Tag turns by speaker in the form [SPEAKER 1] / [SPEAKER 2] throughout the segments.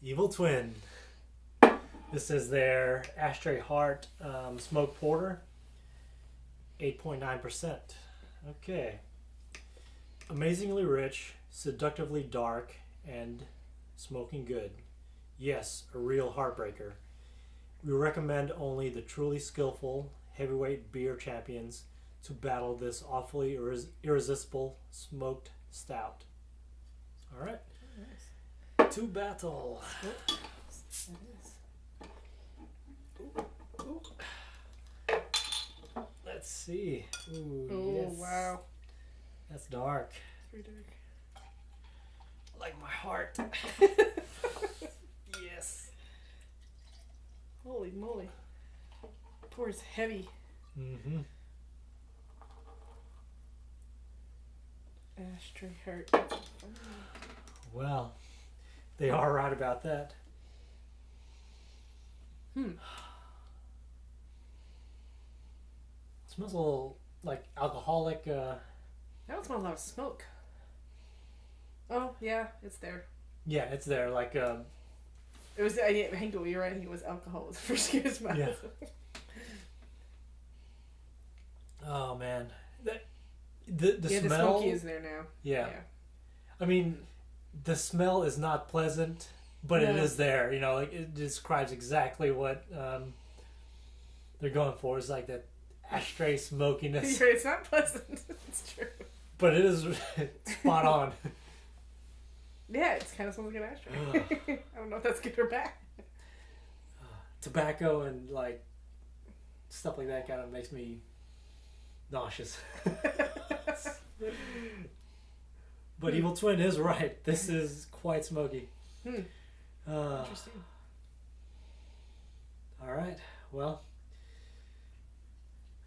[SPEAKER 1] Evil Twin. This is their Ashtray Heart Smoked Porter. 8.9%. Okay. Amazingly rich, seductively dark, and smoking good. Yes, a real heartbreaker. We recommend only the truly skillful heavyweight beer champions to battle this awfully irresistible smoked stout. All right.
[SPEAKER 2] Nice.
[SPEAKER 1] To battle. Ooh. Let's see. Ooh,
[SPEAKER 2] Oh,
[SPEAKER 1] yes.
[SPEAKER 2] wow.
[SPEAKER 1] That's dark.
[SPEAKER 2] It's pretty dark.
[SPEAKER 1] Like my heart. Yes.
[SPEAKER 2] Holy moly. Pour's heavy.
[SPEAKER 1] Mm-hmm.
[SPEAKER 2] Ashtray Heart.
[SPEAKER 1] Well, they are right about that. Smells a little like alcoholic.
[SPEAKER 2] That one smells a lot of smoke. Oh, yeah, it's there.
[SPEAKER 1] Yeah, it's there. Like
[SPEAKER 2] It was, I think you're right, I think it was alcohol was the first thing it smelled.
[SPEAKER 1] Yeah. Oh man, the
[SPEAKER 2] Yeah, the
[SPEAKER 1] smell.
[SPEAKER 2] smoky is there now.
[SPEAKER 1] Yeah. I mean, the smell is not pleasant, but it
[SPEAKER 2] No.
[SPEAKER 1] is there. You know, like it describes exactly what they're going for. It's like that ashtray smokiness,
[SPEAKER 2] You're right, it's not pleasant. It's true.
[SPEAKER 1] but it is spot on.
[SPEAKER 2] Yeah, it's kind of smells like an ashtray. I don't know if that's good or bad.
[SPEAKER 1] Tobacco and like stuff like that kind of makes me nauseous. But Evil Twin is right. This is quite smoky.
[SPEAKER 2] Interesting.
[SPEAKER 1] All right. Well,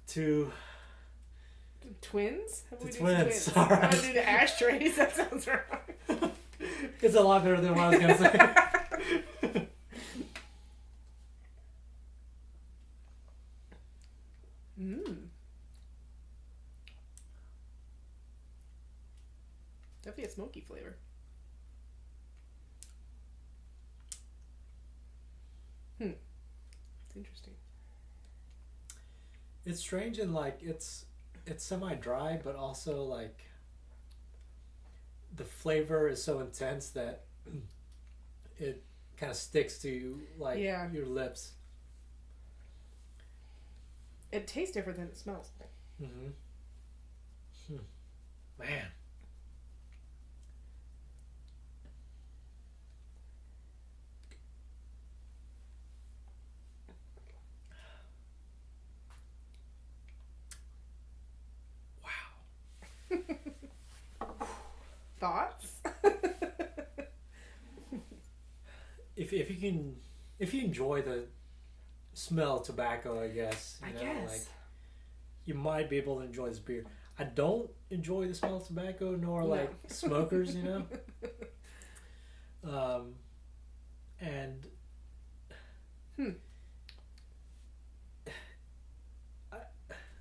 [SPEAKER 1] to
[SPEAKER 2] Twins? How about
[SPEAKER 1] The
[SPEAKER 2] we do
[SPEAKER 1] twins,
[SPEAKER 2] twins?
[SPEAKER 1] all right.
[SPEAKER 2] I do the ashtrays. That sounds wrong.
[SPEAKER 1] it's a lot better than what I was going to say.
[SPEAKER 2] Definitely a smoky flavor. It's interesting.
[SPEAKER 1] It's strange and like it's semi-dry, but also like the flavor is so intense that it kind of sticks to like your lips.
[SPEAKER 2] It tastes different than it smells.
[SPEAKER 1] Mm-hmm. Man.
[SPEAKER 2] Thoughts?
[SPEAKER 1] If you enjoy the smell of tobacco, I guess
[SPEAKER 2] I
[SPEAKER 1] know,
[SPEAKER 2] guess.
[SPEAKER 1] like you might be able to enjoy this beer. I don't enjoy the smell of tobacco, nor like smokers, you know. And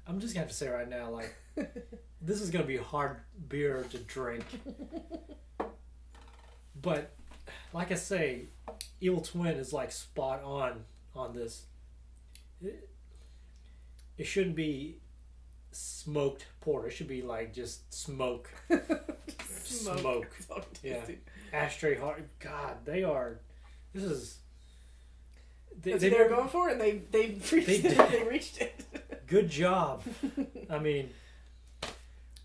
[SPEAKER 1] I'm just gonna have to say right now, like this is gonna be a hard beer to drink. But like I say, Evil Twin is like spot on this. It shouldn't be smoked porter. It should be like just smoke. Smoke. Yeah. Ashtray Heart. God, they are. This is.
[SPEAKER 2] That's what they were going for, and they reached it.
[SPEAKER 1] Good job. I mean,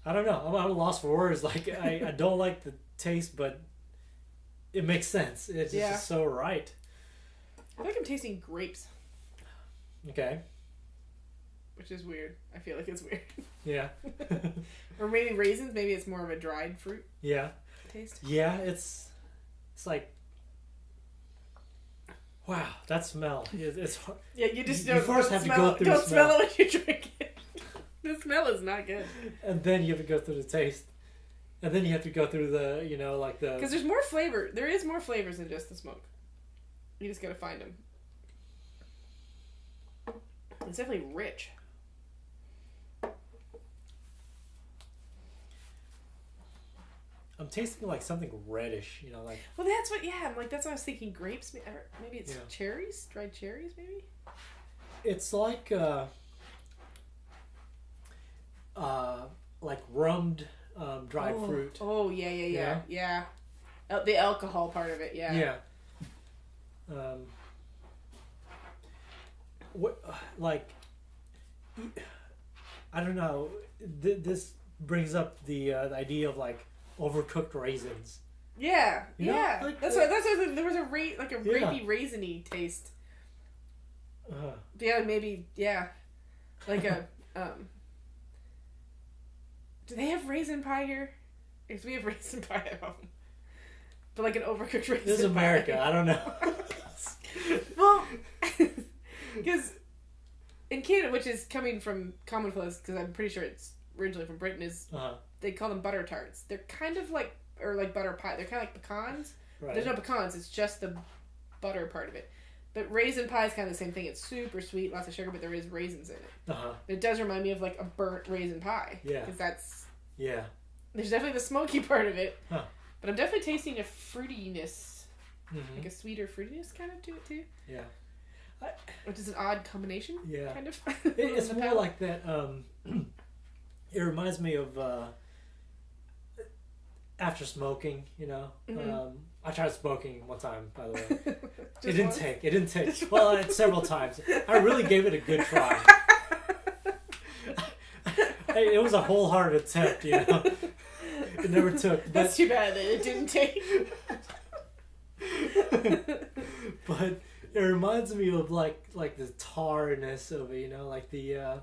[SPEAKER 1] I don't know. I'm at a loss for words. Like I don't like the taste, but it makes sense. It's just so right.
[SPEAKER 2] I feel like I'm tasting grapes.
[SPEAKER 1] Okay.
[SPEAKER 2] Which is weird. I feel like it's weird.
[SPEAKER 1] Yeah.
[SPEAKER 2] Or maybe raisins. Maybe it's more of a dried fruit.
[SPEAKER 1] Yeah.
[SPEAKER 2] Taste.
[SPEAKER 1] Yeah, it's like. Wow, that smell. It's hard.
[SPEAKER 2] Yeah, you just
[SPEAKER 1] you first have to go through
[SPEAKER 2] don't
[SPEAKER 1] the smell.
[SPEAKER 2] smell it when you drink it. The smell is not good.
[SPEAKER 1] And then you have to go through the taste. And then you have to go through the, like the...
[SPEAKER 2] Because there's more flavor. There is more flavors than just the smoke. You just gotta find them. It's definitely rich.
[SPEAKER 1] I'm tasting like something reddish. You know, like
[SPEAKER 2] Well, that's what. Yeah, I'm like that's what I was thinking. Grapes, or maybe it's
[SPEAKER 1] Yeah.
[SPEAKER 2] cherries, dried cherries, maybe.
[SPEAKER 1] it's like rummed dried
[SPEAKER 2] Oh.
[SPEAKER 1] fruit.
[SPEAKER 2] Oh yeah, yeah, yeah,
[SPEAKER 1] Yeah.
[SPEAKER 2] yeah. The alcohol part of it, yeah.
[SPEAKER 1] Yeah. What like I don't know. This brings up the idea of like overcooked raisins.
[SPEAKER 2] Yeah,
[SPEAKER 1] You know,
[SPEAKER 2] yeah.
[SPEAKER 1] like
[SPEAKER 2] That's
[SPEAKER 1] the-
[SPEAKER 2] what. That's what. There was a like a
[SPEAKER 1] Yeah.
[SPEAKER 2] grapey raisiny taste.
[SPEAKER 1] Uh,
[SPEAKER 2] Yeah, maybe. Yeah, like a. Do they have raisin pie here? Because we have raisin pie at home, but like an overcooked raisin.
[SPEAKER 1] this is America.
[SPEAKER 2] pie.
[SPEAKER 1] I don't know.
[SPEAKER 2] Well, because in Canada, which is coming from commonplace, because I'm pretty sure it's originally from Britain, is they call them butter tarts. They're kind of like, or like butter pie. They're kind of like pecans.
[SPEAKER 1] Right.
[SPEAKER 2] There's no pecans. It's just the butter part of it. But raisin pie is kind of the same thing. It's super sweet, lots of sugar, but there is raisins in it. But it does remind me of like a burnt raisin pie.
[SPEAKER 1] Yeah.
[SPEAKER 2] Because that's
[SPEAKER 1] Yeah.
[SPEAKER 2] there's definitely the smoky part of it.
[SPEAKER 1] Huh.
[SPEAKER 2] But I'm definitely tasting a fruitiness.
[SPEAKER 1] Mm-hmm.
[SPEAKER 2] Like a sweeter fruitiness kind of to it too.
[SPEAKER 1] Yeah.
[SPEAKER 2] Which is an odd combination.
[SPEAKER 1] Yeah.
[SPEAKER 2] Kind of.
[SPEAKER 1] It's
[SPEAKER 2] The
[SPEAKER 1] more
[SPEAKER 2] palate.
[SPEAKER 1] like that. It reminds me of after smoking. You know,
[SPEAKER 2] Mhm.
[SPEAKER 1] I tried smoking one time. By the way,
[SPEAKER 2] Just
[SPEAKER 1] it didn't
[SPEAKER 2] once?
[SPEAKER 1] take. It didn't take. Well, several times. I really gave it a good try. It was a wholehearted attempt. You know, it never took.
[SPEAKER 2] That's too bad that it didn't take.
[SPEAKER 1] But it reminds me of like the tarness of it, you know, like the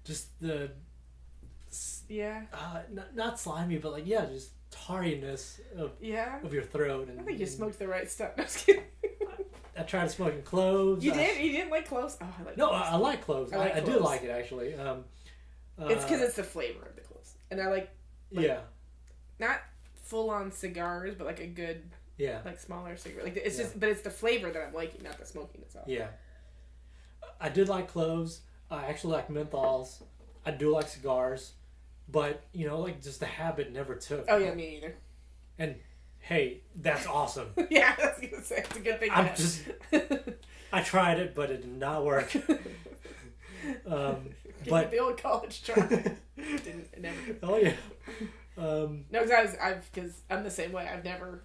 [SPEAKER 1] just the
[SPEAKER 2] Yeah.
[SPEAKER 1] not slimy, but like just tarriness
[SPEAKER 2] Yeah.
[SPEAKER 1] of your throat. And
[SPEAKER 2] I think you smoked the right stuff. No, I was kidding.
[SPEAKER 1] I tried smoking cloves.
[SPEAKER 2] You did? You didn't like cloves? Oh, I like
[SPEAKER 1] No,
[SPEAKER 2] cloves.
[SPEAKER 1] I like cloves.
[SPEAKER 2] I like
[SPEAKER 1] I do
[SPEAKER 2] cloves.
[SPEAKER 1] like it actually.
[SPEAKER 2] It's because it's the flavor of the cloves. And I like
[SPEAKER 1] yeah,
[SPEAKER 2] not full on cigars, but like a good,
[SPEAKER 1] yeah,
[SPEAKER 2] like smaller cigarette. Like it's
[SPEAKER 1] Yeah.
[SPEAKER 2] just, but it's the flavor that I'm liking, not the smoking itself.
[SPEAKER 1] yeah. I did like cloves. I actually like menthols. I do like cigars, but you know, like just the habit never took.
[SPEAKER 2] Oh yeah, me either.
[SPEAKER 1] And hey, that's awesome.
[SPEAKER 2] Yeah, I was gonna say it's a good thing.
[SPEAKER 1] I'm just. I tried it, but it did not work. But
[SPEAKER 2] the old college try. Didn't it never.
[SPEAKER 1] oh yeah.
[SPEAKER 2] No, because because I'm the same way. I've never.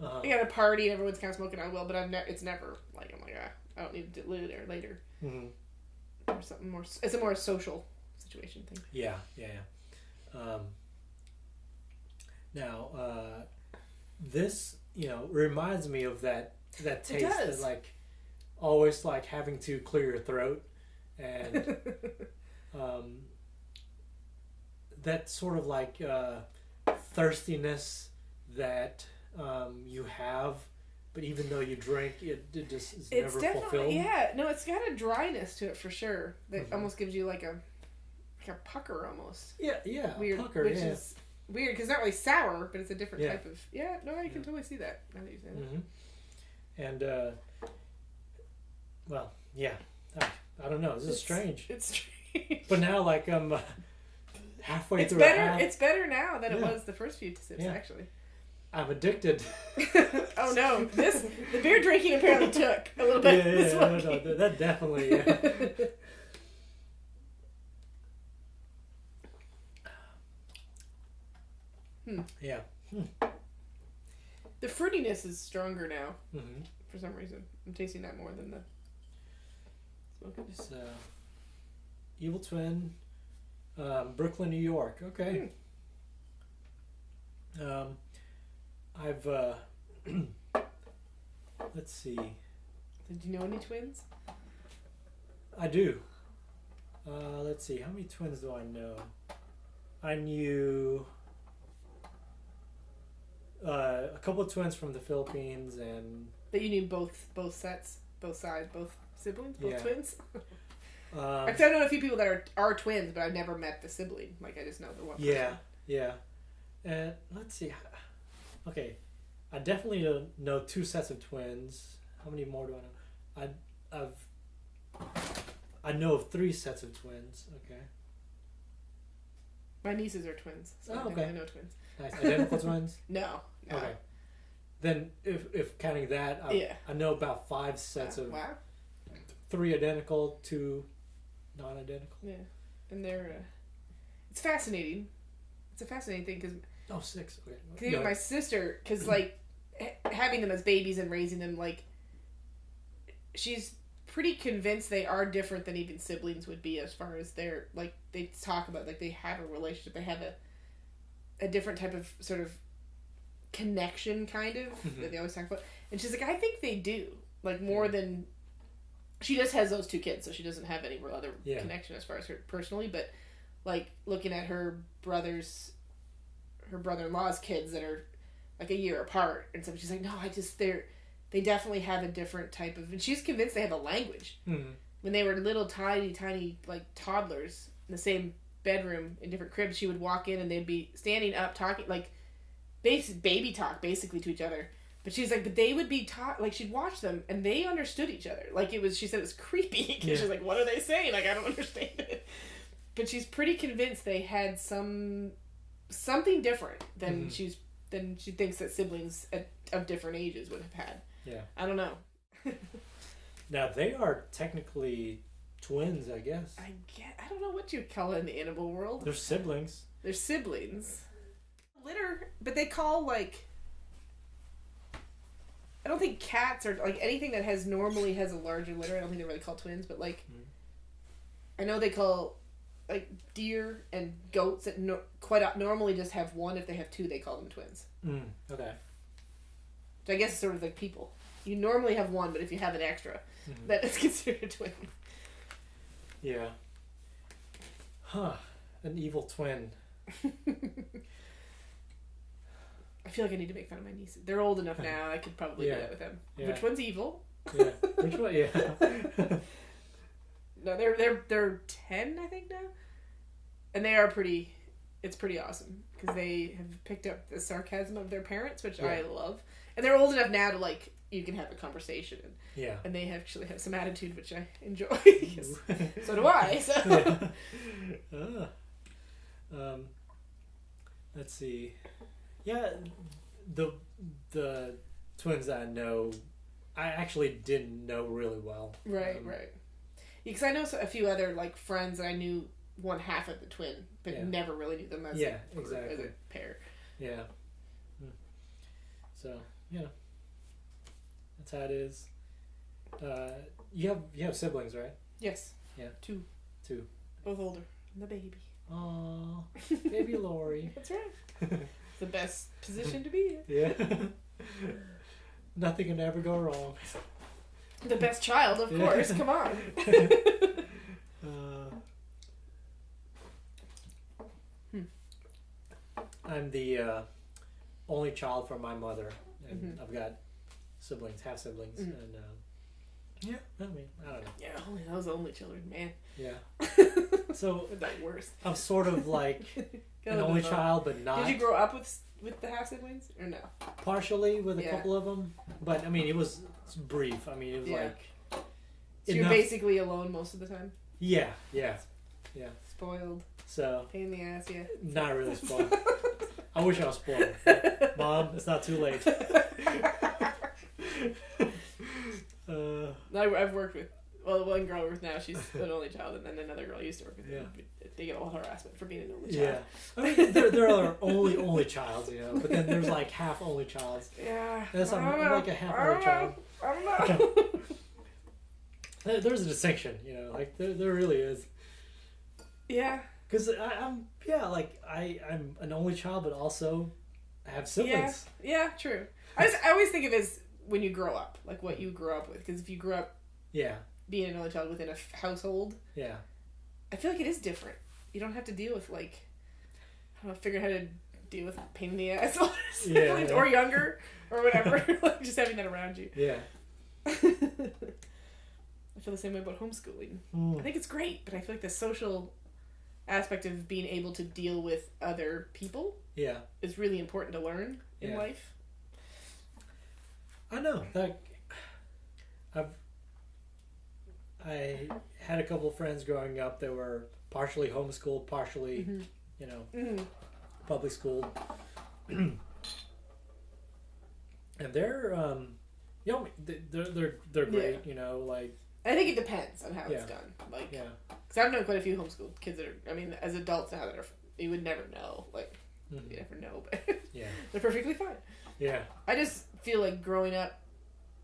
[SPEAKER 2] I got a party and everyone's kind of smoking. I will, but it's never like I'm like I don't need to dilute it or later.
[SPEAKER 1] Mhm.
[SPEAKER 2] Or something more. It's a more social situation thing.
[SPEAKER 1] Yeah. Now, this reminds me of that taste
[SPEAKER 2] does.
[SPEAKER 1] that like always like having to clear your throat and that sort of like thirstiness that you have, but even though you drink, it just is
[SPEAKER 2] It's
[SPEAKER 1] never
[SPEAKER 2] definitely
[SPEAKER 1] fulfilled.
[SPEAKER 2] no. It's got a dryness to it for sure. That
[SPEAKER 1] Mhm.
[SPEAKER 2] almost gives you like a pucker almost.
[SPEAKER 1] Yeah,
[SPEAKER 2] Weird,
[SPEAKER 1] pucker,
[SPEAKER 2] which
[SPEAKER 1] yeah.
[SPEAKER 2] is weird because it's not really sour, but it's a different
[SPEAKER 1] Yeah.
[SPEAKER 2] type of. Yeah, no, I can totally see that now that you say that.
[SPEAKER 1] Mm-hmm. And well, yeah, I don't know. This is strange.
[SPEAKER 2] It's strange.
[SPEAKER 1] But now, like I'm halfway
[SPEAKER 2] It's
[SPEAKER 1] through.
[SPEAKER 2] better. It's better now than it
[SPEAKER 1] Yeah.
[SPEAKER 2] was the first few sips.
[SPEAKER 1] Yeah.
[SPEAKER 2] Actually.
[SPEAKER 1] I'm addicted.
[SPEAKER 2] Oh no! The beer drinking apparently took a little bit. of the smoking.
[SPEAKER 1] No, that definitely. Yeah. Yeah.
[SPEAKER 2] The fruitiness is stronger now
[SPEAKER 1] Mm-hmm.
[SPEAKER 2] for some reason. I'm tasting that more than the smoking.
[SPEAKER 1] So, Evil Twin, Brooklyn, New York. Okay. I've let's see.
[SPEAKER 2] Did you know any twins?
[SPEAKER 1] I do. Let's see. How many twins do I know? I knew a couple of twins from the Philippines, and
[SPEAKER 2] That you knew both sets, both sides, both siblings, both
[SPEAKER 1] Yeah.
[SPEAKER 2] twins. I've known a few people that are twins, but I've never met the sibling. Like I just know the one.
[SPEAKER 1] yeah. And let's see. Okay, I definitely know two sets of twins. How many more do I know? I know of three sets of twins. Okay.
[SPEAKER 2] My nieces are twins. So
[SPEAKER 1] Oh, okay.
[SPEAKER 2] I know twins.
[SPEAKER 1] Nice. Identical twins?
[SPEAKER 2] No.
[SPEAKER 1] Okay. Then, if counting that, I know about 5 sets of...
[SPEAKER 2] Wow.
[SPEAKER 1] 3 identical, 2 non-identical.
[SPEAKER 2] Yeah. And they're... it's fascinating. It's a fascinating thing because...
[SPEAKER 1] Oh, 6. Okay.
[SPEAKER 2] Cause even my sister, because, like, having them as babies and raising them, like, she's pretty convinced they are different than even siblings would be as far as they're, like, they talk about, like, they have a relationship. They have a different type of sort of connection, kind of, that they always talk about. And she's like, I think they do. Like, more than... She just has those 2 kids, so she doesn't have any other connection as far as her personally, but, like, looking at her brother-in-law's kids that are, like, a year apart and stuff, she's like, no, they definitely have a different type of... And she's convinced they have a language. Mm-hmm. When they were little, tiny, like, toddlers in the same bedroom in different cribs, she would walk in and they'd be standing up talking, like, baby talk, basically, to each other. But she's like, but they would be taught, like, she'd watch them, and they understood each other. Like, she said it was creepy. She's like, what are they saying? Like, I don't understand it. But she's pretty convinced they had something different than than she thinks that siblings of different ages would have had. Yeah. I don't know.
[SPEAKER 1] Now, they are technically twins, I guess.
[SPEAKER 2] I don't know what you'd call it in the animal world.
[SPEAKER 1] They're siblings.
[SPEAKER 2] They're siblings. Litter, but they call, like... I don't think cats are, like, anything that normally has a larger litter, I don't think they really call twins, but, like, I know they call, like, deer and goats that normally just have one. If they have 2, they call them twins. Okay. So I guess it's sort of like people. You normally have 1, but if you have an extra, that is considered a twin.
[SPEAKER 1] Yeah. Huh. An evil twin.
[SPEAKER 2] I feel like I need to make fun of my nieces. They're old enough now. I could probably do that with them.
[SPEAKER 1] Yeah.
[SPEAKER 2] Which one's evil?
[SPEAKER 1] Yeah. Which one? Yeah.
[SPEAKER 2] No, they're 10, I think, now, and they are pretty. It's pretty awesome because they have picked up the sarcasm of their parents, which I love, and they're old enough now to, like, you can have a conversation. And they actually have some attitude, which I enjoy. So do I. So.
[SPEAKER 1] Let's see. Yeah, the twins I know, I actually didn't know really well.
[SPEAKER 2] Right. Because I know a few other, like, friends that I knew one half of the twin, but never really knew them as a pair. Yeah. So that's how it is. You have siblings, right? Yes.
[SPEAKER 1] Yeah.
[SPEAKER 2] 2. Both older. And the baby.
[SPEAKER 1] Aww, baby Lori.
[SPEAKER 2] That's right. The best position to be in.
[SPEAKER 1] Yeah. Nothing can ever go wrong.
[SPEAKER 2] The best child, of course. Come on.
[SPEAKER 1] I'm the only child from my mother, and I've got half siblings, and I mean, I don't know.
[SPEAKER 2] Yeah, those only children, man.
[SPEAKER 1] Yeah. So
[SPEAKER 2] the worst.
[SPEAKER 1] I'm sort of like an only child, but not.
[SPEAKER 2] Did you grow up with the half siblings or no?
[SPEAKER 1] Partially with a couple of them, but I mean it was brief. I mean it was like.
[SPEAKER 2] So you're basically alone most of the time.
[SPEAKER 1] Yeah.
[SPEAKER 2] Spoiled.
[SPEAKER 1] So.
[SPEAKER 2] Pain in the ass, yeah.
[SPEAKER 1] Not really spoiled. I wish I was spoiled. Mom, it's not too late.
[SPEAKER 2] I've worked with, one girl I work with now, she's an only child, and then another girl I used to work with.
[SPEAKER 1] Yeah.
[SPEAKER 2] They get all harassment for being an only child.
[SPEAKER 1] Yeah. I mean, there are only childs, but then there's like half only childs.
[SPEAKER 2] Yeah.
[SPEAKER 1] I'm like a half only child.
[SPEAKER 2] I don't know.
[SPEAKER 1] There's a distinction, like there really is.
[SPEAKER 2] Yeah.
[SPEAKER 1] Because I'm an only child, but also I have siblings.
[SPEAKER 2] Yeah, true. I always think of it as when you grow up, like what you grew up with. Because if you grew up being an only child within a household, I feel like it is different. You don't have to deal with, like, I don't know, figuring how to deal with pain in the ass or younger or whatever. Like, just having that around you.
[SPEAKER 1] Yeah.
[SPEAKER 2] I feel the same way about homeschooling. I think it's great, but I feel like the social aspect of being able to deal with other people is really important to learn in life.
[SPEAKER 1] I know. I had a couple of friends growing up that were partially homeschooled, partially, public school, and they're they're great. Like
[SPEAKER 2] I think it depends on how it's done. Like, because I've known quite a few homeschooled kids that are. I mean, as adults now that are, you would never know. Like, you never know, but they're perfectly fine.
[SPEAKER 1] Yeah.
[SPEAKER 2] I just feel like growing up,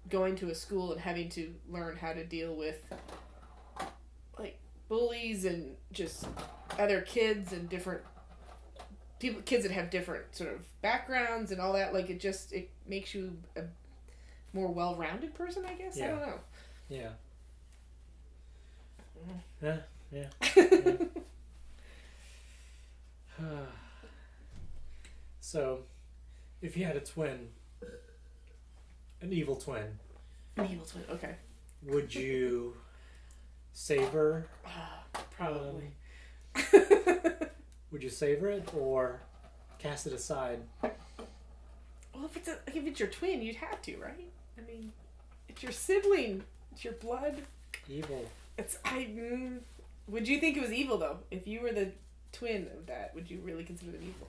[SPEAKER 2] going to a school and having to learn how to deal with like bullies and just other kids and different kids that have different sort of backgrounds and all that. Like it makes you a more well-rounded person, I guess. I don't know.
[SPEAKER 1] Yeah. Yeah. So, if you had a twin, an evil twin.
[SPEAKER 2] An evil twin, okay.
[SPEAKER 1] Would you save her?
[SPEAKER 2] Probably.
[SPEAKER 1] Would you savor it or cast it aside?
[SPEAKER 2] Well, if it's your twin, you'd have to, right? I mean, it's your sibling. It's your blood.
[SPEAKER 1] Evil.
[SPEAKER 2] Would you think it was evil though? If you were the twin of that, would you really consider them evil?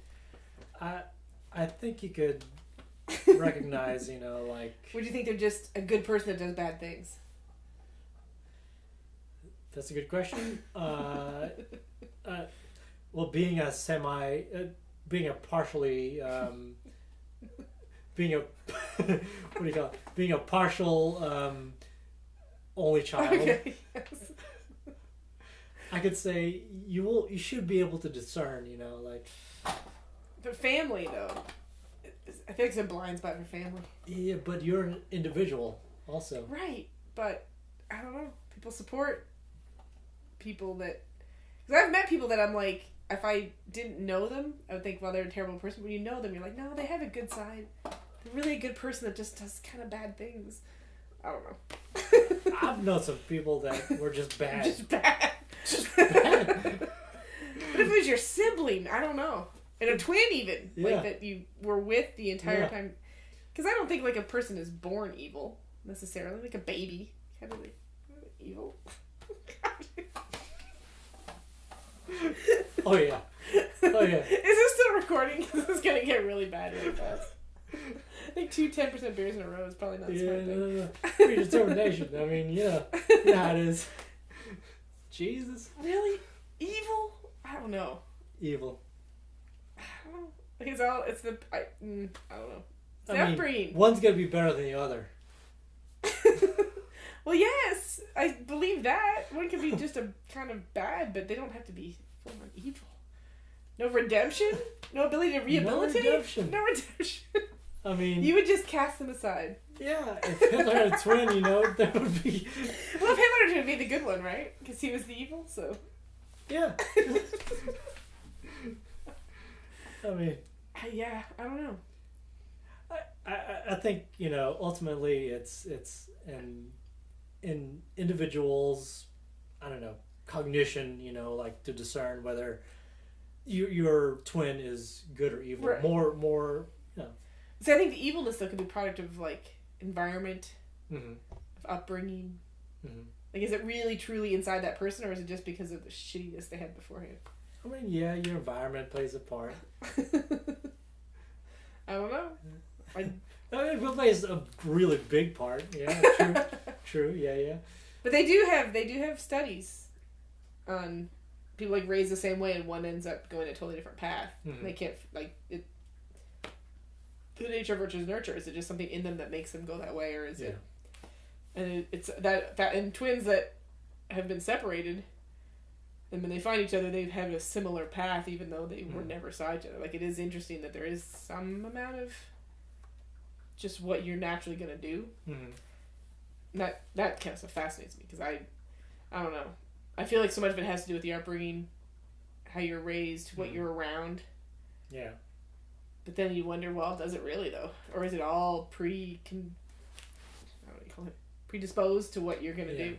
[SPEAKER 1] I think you could recognize, like...
[SPEAKER 2] Would you think they're just a good person that does bad things?
[SPEAKER 1] That's a good question. Well, being a partially... being a... what do you call it? Being a partial only child.
[SPEAKER 2] Okay, yes.
[SPEAKER 1] I could say you should be able to discern, like...
[SPEAKER 2] But family, though. I feel like it's a blind spot for family.
[SPEAKER 1] Yeah, but you're an individual also.
[SPEAKER 2] Right, but I don't know. People support people that... Because I've met people that I'm like, if I didn't know them, I would think, well, they're a terrible person. When you know them, you're like, no, they have a good side. They're really a good person that just does kind of bad things. I don't know.
[SPEAKER 1] I've known some people that were just bad.
[SPEAKER 2] Just bad.
[SPEAKER 1] Just bad.
[SPEAKER 2] But if it was your sibling, I don't know. And a twin even. Like that you were with the entire time. Because I don't think like a person is born evil, necessarily. Like a baby. Kind of like evil.
[SPEAKER 1] Oh yeah. Is
[SPEAKER 2] this still recording? This is going to get really bad really fast. I think 2 10% beers in a row is probably not the smart thing.
[SPEAKER 1] No. Predetermination. I mean, you know how it is. Jesus.
[SPEAKER 2] Really? Evil? I don't know.
[SPEAKER 1] Evil.
[SPEAKER 2] I don't know. I don't know. It's
[SPEAKER 1] I mean,
[SPEAKER 2] upbringing.
[SPEAKER 1] one's gonna be better than the other.
[SPEAKER 2] Well, yes, I believe that. One could be just a kind of bad, but they don't have to be full on evil. No redemption? No ability to rehabilitate? No redemption.
[SPEAKER 1] I mean...
[SPEAKER 2] You would just cast them aside.
[SPEAKER 1] Yeah, if Hitler had a twin, that would be...
[SPEAKER 2] Well, if Hitler would be the good one, right? Because he was the evil, so...
[SPEAKER 1] Yeah. I mean...
[SPEAKER 2] Yeah, I don't know.
[SPEAKER 1] I think, ultimately it's in individuals, I don't know, cognition, like to discern whether your twin is good or evil.
[SPEAKER 2] Right.
[SPEAKER 1] More.
[SPEAKER 2] So I think the evilness though could be product of like environment,
[SPEAKER 1] mm-hmm.
[SPEAKER 2] of upbringing.
[SPEAKER 1] Mm-hmm.
[SPEAKER 2] Like, is it really truly inside that person, or is it just because of the shittiness they had beforehand?
[SPEAKER 1] I mean, yeah, your environment plays a part.
[SPEAKER 2] I don't know.
[SPEAKER 1] I mean, it plays a really big part. Yeah, true. Yeah.
[SPEAKER 2] But they do have studies on people like raised the same way, and one ends up going a totally different path.
[SPEAKER 1] Mm-hmm.
[SPEAKER 2] They can't it. The nature versus nurture. Is it just something in them that makes them go that way, or is it? And it's that and twins that have been separated, and when they find each other, they have a similar path, even though they were never saw each other. Like, it is interesting that there is some amount of just what you're naturally gonna do.
[SPEAKER 1] Mm-hmm.
[SPEAKER 2] That kind of stuff fascinates me because I don't know. I feel like so much of it has to do with the upbringing, how you're raised, what you're around.
[SPEAKER 1] Yeah.
[SPEAKER 2] But then you wonder, well, does it really though, or is it all predisposed to what you're gonna do?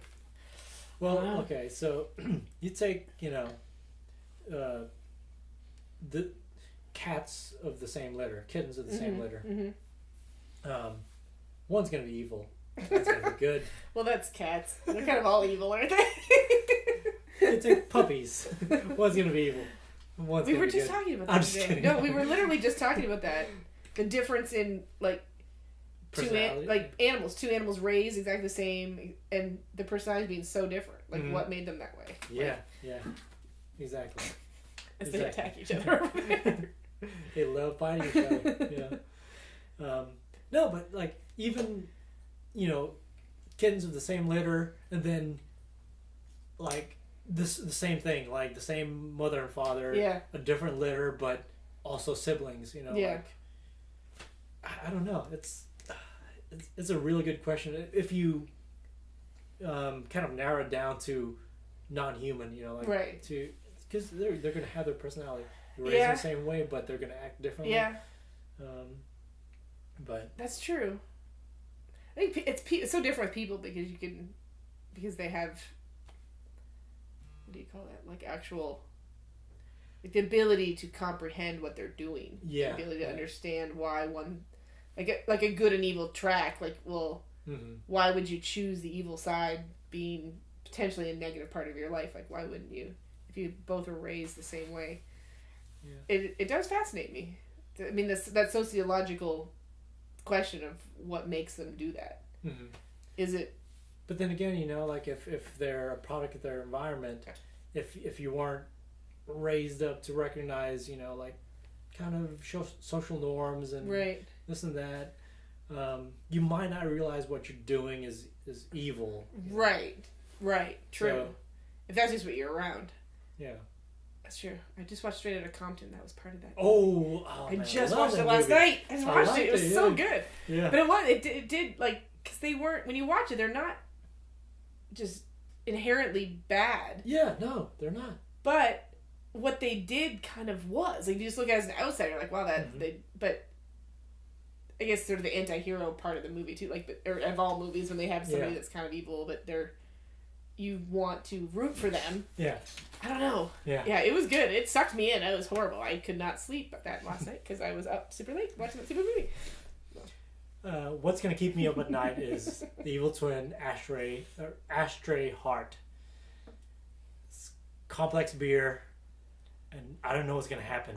[SPEAKER 1] Well, okay, so you take the cats of the same litter, kittens of the same litter.
[SPEAKER 2] Mm-hmm.
[SPEAKER 1] One's gonna be evil. One's gonna be good.
[SPEAKER 2] Well, that's cats. They're kind of all evil, aren't they?
[SPEAKER 1] You take puppies. One's gonna be evil.
[SPEAKER 2] We were just talking about that
[SPEAKER 1] I'm just
[SPEAKER 2] today.
[SPEAKER 1] kidding.
[SPEAKER 2] No, we were literally just talking about that. The difference in like animals. Two animals raised exactly the same, and the personalities being so different. Like what made them that way?
[SPEAKER 1] Yeah, yeah, exactly.
[SPEAKER 2] As they attack each other.
[SPEAKER 1] They love fighting each other. Yeah. No, but like even kittens of the same litter, and then like the same thing, like the same mother and father, a different litter, but also siblings. Like, I don't know. It's a really good question. If you kind of narrow it down to non-human,
[SPEAKER 2] right?
[SPEAKER 1] Because they're going to have their personality. They're raised the same way, but they're going to act differently.
[SPEAKER 2] Yeah.
[SPEAKER 1] But
[SPEAKER 2] that's true. I think it's so different with people because they have, what do you call that? Like actual, like the ability to comprehend what they're doing.
[SPEAKER 1] Yeah.
[SPEAKER 2] The ability to understand why one, like a good and evil track. Like, well, why would you choose the evil side being potentially a negative part of your life? Like, why wouldn't you? If you both were raised the same way. Yeah. It does fascinate me. I mean, that sociological question of what makes them do that. Is it?
[SPEAKER 1] But then again, like if they're a product of their environment, if you weren't raised up to recognize, like kind of social norms and this and that, you might not realize what you're doing is evil.
[SPEAKER 2] Right. True. So, if that's just what you're around.
[SPEAKER 1] Yeah.
[SPEAKER 2] That's true. I just watched Straight Outta Compton. That was part of that.
[SPEAKER 1] I
[SPEAKER 2] just watched it last night. I just watched it. It was so good.
[SPEAKER 1] Yeah.
[SPEAKER 2] But it did like, because they weren't, when you watch it, they're not just inherently bad.
[SPEAKER 1] Yeah, no, they're not.
[SPEAKER 2] But what they did kind of was, like, you just look at it as an outsider, like, wow, but I guess sort of the anti-hero part of the movie too, like, or of all movies, when they have somebody that's kind of evil, but you want to root for them.
[SPEAKER 1] Yeah.
[SPEAKER 2] I don't know.
[SPEAKER 1] Yeah.
[SPEAKER 2] Yeah, it was good. It sucked me in. It was horrible. I could not sleep that last night because I was up super late watching that stupid movie.
[SPEAKER 1] What's going to keep me up at night is the evil twin Ashtray Heart. It's complex beer, and I don't know what's going to happen.